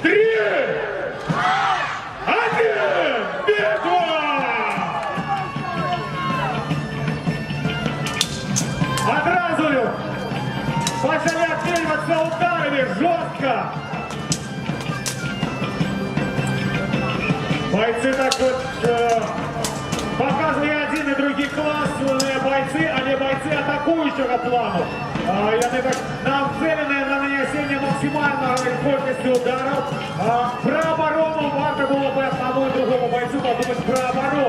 3, 1, битва! Одразу почали отстреливаться ударами жестко. Бойцы так вот показывали один и другий классные бойцы, а не бойцы атакующего плану. Яны так нацелены на нанесение максимальной скорости ударов. Про оборону варто было бы одному и другому бойцу подумать про оборону.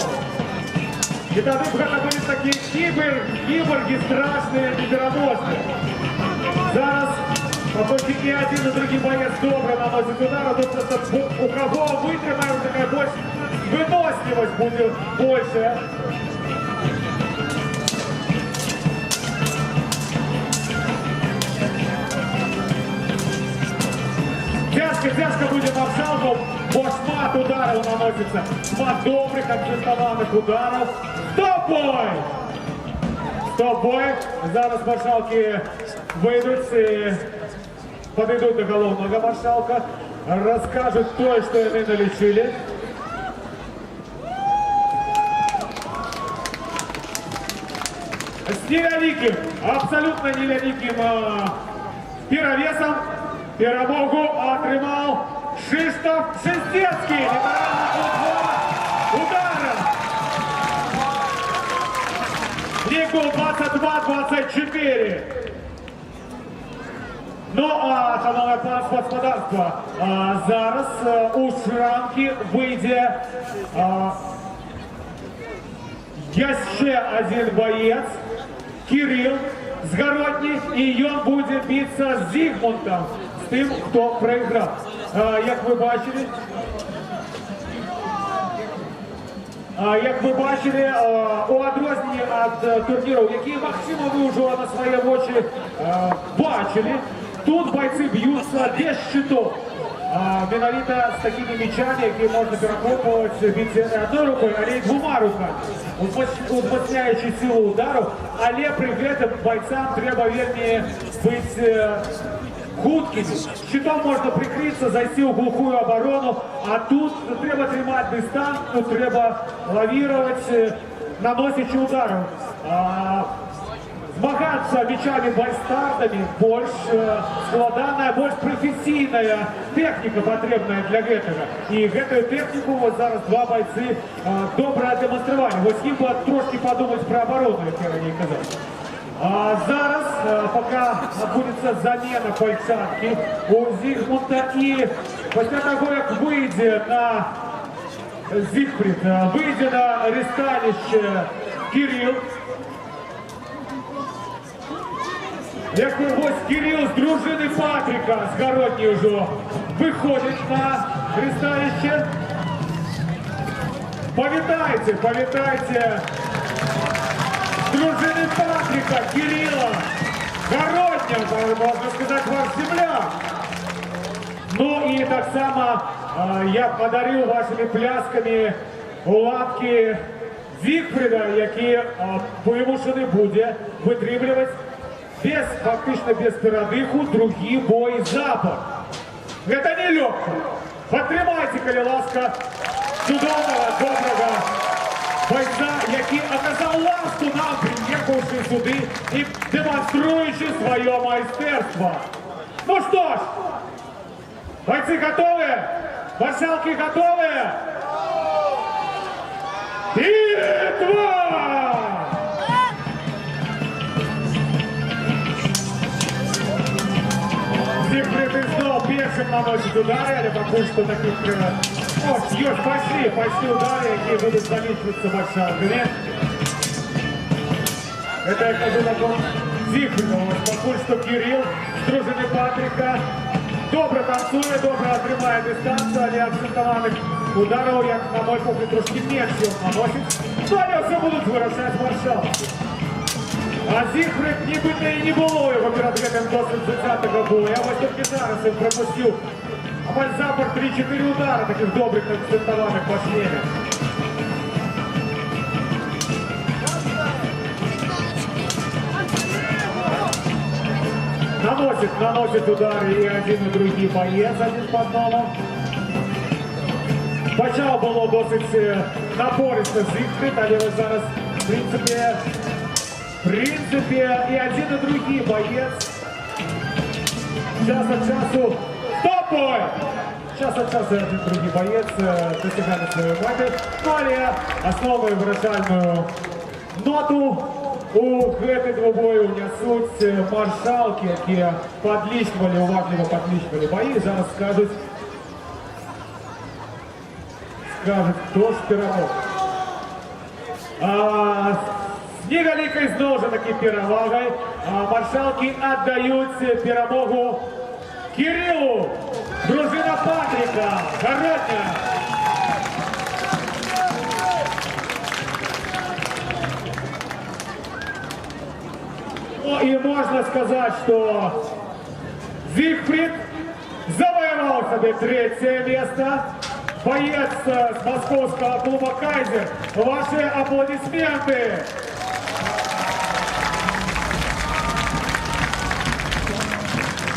И тогда это были такие киборги страшные, невероносные. Зараз поскольку и один, и другой боец добро наносит удар, а тут просто у кого вытримаем, такая больше выносливость будет больше. Тяжко будет маршалку, бо шмат ударов наносится. Шмат добрых, акцентованных ударов. Стоп-бой! Стоп-бой. Зараз маршалки выйдут и подойдут до головного маршалка, расскажут то, что они налечили. С невеликим, абсолютно невеликим перевесом перемогу отримал Кшиштоф Шестецкий. Удара. Лигу 22-24. Ну, шановне панство господарство, зараз у шрамки вийде ще один боєць, Кирил Згородній, і він буде битися з Зігмунтом, з тим, хто проіграв. Як ви бачили, у відрізні від турнірів, які, Максима, ви вже на свої очі бачили, тут бойці б'ються без щитов. Менавіта з такими мечами, які можна перехоплювати бійці не одною рукою, але й двома руками, узмацняючи силу удару, але при цьому бойцям треба вельми бути хуткими. Щитом можна прикритися, зайти у глухую оборону, а тут треба тримати дистанцію, треба лавірувати, наносячи удару. Змагаться мечами байстардами больше складанная, больше профессийная техника потребная для этого. И эту технику вот зараз два бойцы добре демонстрували. Вот їм би трошки подумать про оборону, як я раніше казав. Зараз, пока відбудеться заміна пальчатки у Зігмунта, і після того, як вийде на Зігфрід, вийде на ресталище Кирил, як ось Кирил з дружини Патріка Згородній вже виходить на ресталище. Повітайте з дружини Патріка, Кирила Згороднього, можна сказати, ваш земляк. Ну і так само я подарив вашими плясками лапки Зігфріда, які вимушений буде витримувати фактично без передыху другий бой запад. Это нелегко. Потримайте, коли ласка, чудового, доброго бойця, який оказав ласку нам, приїхавши сюди і демонструючи своє майстерство. Ну що ж, бойці готові? Маршалки готові? Битва! Зигфрид снова первым наносит удары, але пока что таких... Пошли удары, которые будут заличиваться маршалками. Это я кажу на том Зигфриду. Пока что Кирилл с дружины Патрика добре танцує, добре отримає дистанцію, але акцентованих ударів, як на мой погляд, трошки менше наносить. Але все будуть вирішати маршалки. А Зігфрид нібито і не було його перед цим досить 20-го боя. Ось тільки зараз він пропустив запад 3-4 удара таких добрих акцентованих по шлемі. Наносит удары и один, и другий боец один по одному. Почав було досить напористо Зігфрід, але ось зараз, в принципі, і один, і другий боєць. Час от часу, стопой! Час от часу один, другий боєць досягали свою мети. Ну, але основную вирішальну ноту у гэтай двобою несуть маршалки, які подлічували, уважливо подлічували бої. Зараз скажуть, хто ж перемог. С невеликой знову ж таки перевагой маршалки отдают перемогу Кириллу, дружина Патрика, Городня. Ну и можно сказать, что Зигфрид завоевал себе третье место. Боец с московского клуба «Кайзер». Ваши аплодисменты!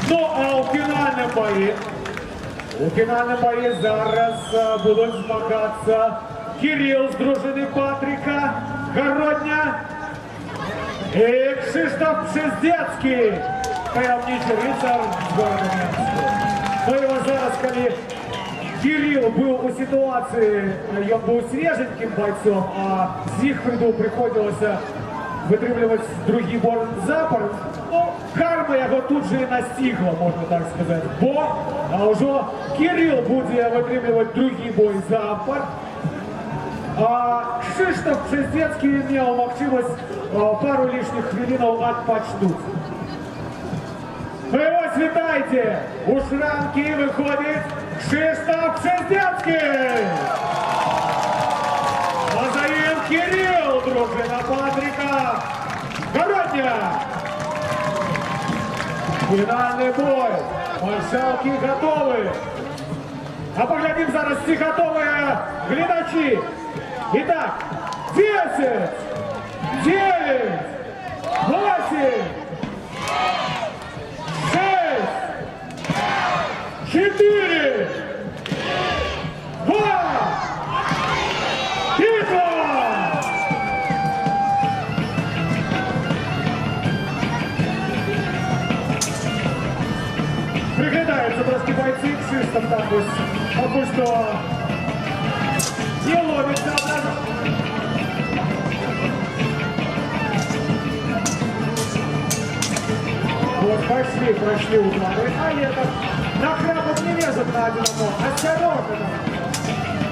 Ну а у фінальному бої зараз будуть змагатися Кирилл з дружини Патрика, Городня і Кшиштоф Пшездецький, таємничий рицар з города Мінську. Ну і ось зараз, коли Кирилл был у ситуации, он был свеженьким бойцом, а Зигфриду приходилось вытравливать другий бор запор. Ну, карма его тут же и настигла, можно так сказать. Бо уже Кирилл будет вытравливать другий бой запор. А Кшиштоф Пшездецький имел возможность пару лишних хвилинов отпочнуть. Ви ось вітайте! У шрамки виходить Кшиштоф Пшездецький! А за ним Кирилл, дружина Патрика, Городня! Фінальний бой! Маршалки готові! А поглядим зараз, ці готові глядачі! Итак, 10, 9, 8, 4, 2, 1. Приглядаются просто бойцы, Кшиштоф там пока что не ловится. Вот прошли удары, а этот нахрапов не лезет на один ног. Осторожно там.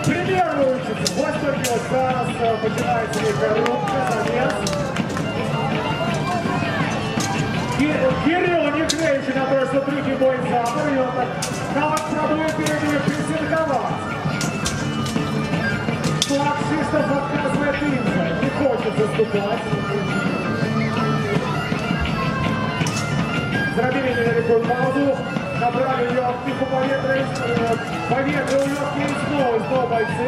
Примеру учится. Вот что делать. Зараз починается некая рубка, замес. Кирилл не греющий на то, что другий бой запор, и он так навод пробует перед ним прессинговать. Флаг Кшиштоф отказывает им же, не хочет заступать. Зробили невеликую паузу, набрали легких у поветра у легких и снова бойцы.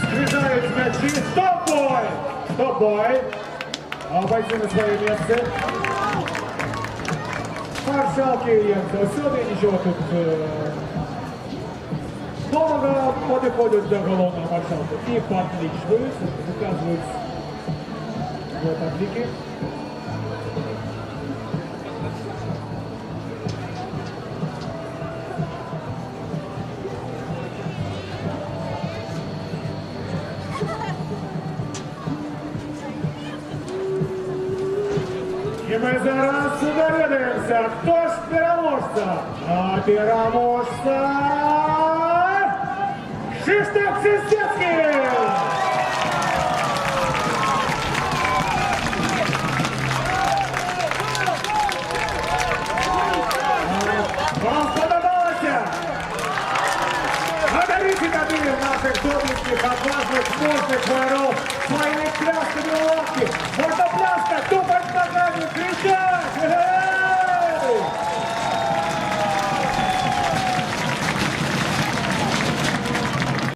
Скрижают мячи. Стоп-бой! Стоп-бой! А бойцы на своем месте. Маршалки и сюда ничего тут нового подходят до головного маршалка. И подличивают, выказывают вот отлики. І ми зараз довідаємося, хто ж переможця. А переможця Кшиштоф Пшездецький!